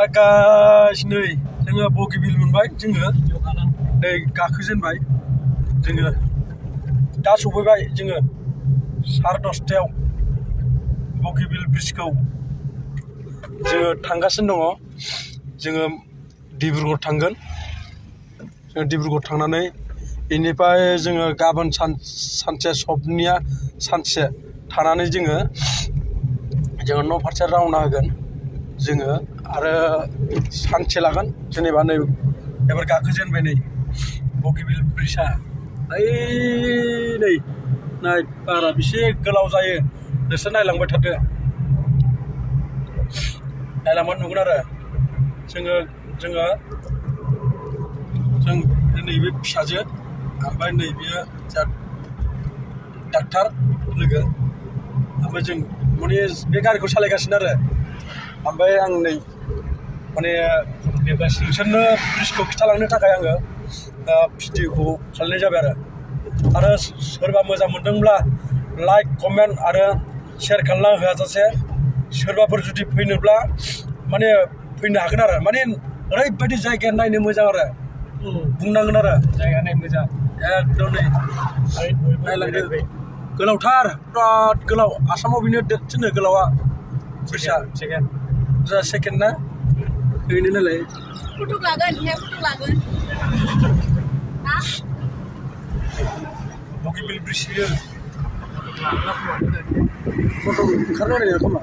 आकाश नै जोङो बगिबिल मोनबाय जोङो नै गाखोजेनबाय जोङो दा सफैबाय जोङो 10:30 बगिबिल ब्रिजखौ जोङो थांगासिनो दङ जोङो डिब्रुगड़ थांगोन जोङो डिब्रुगड़ थांनानै बेनिफ्राय जोङो गाबोन सानसे सबनिया सानसे थानानै जोङो न' फारसे रावना होगोन जोङो आरो सानसे लागोन जेनेबा नै एबार गाखोजेनबाय नै बगिबिल ब्रिजआ नै नाय बारा बेसे गोलाव जायो नोंसोर नायलांबाय थादो नायलांबानो नुगोन आरो जों नैबे फिसाजो ओमफ्राय नैबे डाक्टार लोगो ओमफ्राय जों माने बे गारिखौ सालायगासिनो आरो ओमफ्राय आं नै माने नोंसोरनो ब्रिजखौ खिथालांनो थाखाय आङो भिडिअखौ खालामनाय जाबाय आरो सोरबा मोजां मोनदोंब्ला लाइक कमेन्ट आरो शेयार खालामना होआजासे सोरबाफोर जुदि फैनोब्ला माने फैनो हागोन आरो माने ओरैबायदि जायगाया नायनो मोजां आरो बुंनांगोन आरो जायगा नायनो मोजां एकदम नै नायलांदो गोलावथार बिराद गोलाव आसामाव बेनो देरसिन गोलावा ब्रिजआ सेकेन्ड ना ओरैनो नालाय फट' लागोन बगिबिल ब्रिज बियो फट' ओंखारनो नागिरो खोमा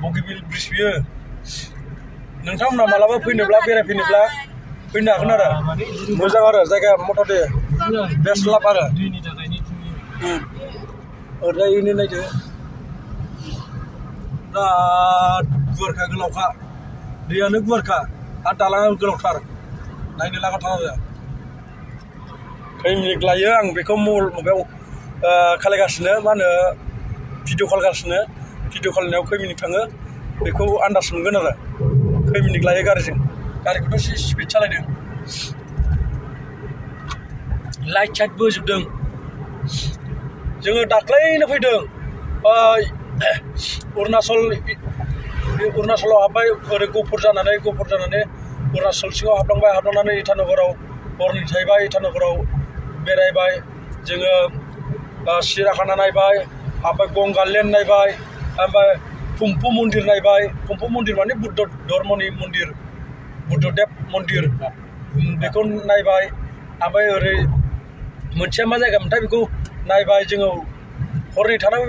बगिबिल ब्रिज बियो नोंथांमोना मालाबा फैनोब्ला बेरायफैनोब्ला फैनो हागोन आरो मोजां आरो जायगाया मथ'थे बेस्ट लाभ आरो ओरैनो नायदो बिराद गुवारखा गोलावखा दैयानो गुवारखा आरो दालाङाबो गोलावथार नायनो लागाथार आरो खै मिनिट लायो आं बेखौ माबायाव खालायगासिनो मा होनो भिडिअ खालायगासिनो भिडिअ खालायनायाव खै मिनिट थाङो बेखौ आन्दाज मोनगोन आरो खै मिनिट लायो गारिखौथ' एसे स्पिड सालायदों लाइट साइटबो होजोबदों जोङो दाख्लैनो फैदों अरुणाचलाव हाबबाय ओरै गफुर जानानै अरुणाचल सिङाव हाबलांनानै इटानगराव हरनै थाहैबाय इटानगराव बेरायबाय जोङो सिराखाना नायबाय ओमफ्राय गंगालेन्ड नायबाय ओमफ्राय फुम्फु मन्दिर नायबाय फुम्फु मन्दिर माने बुद्ध धर्मनि मन्दिर बुद्धदेब मन्दिर बेखौ नायबाय ओमफ्राय ओरै मोनसेया मा जायगामोनथाय बेखौ नायबाय जोङो हरनै थानांगौ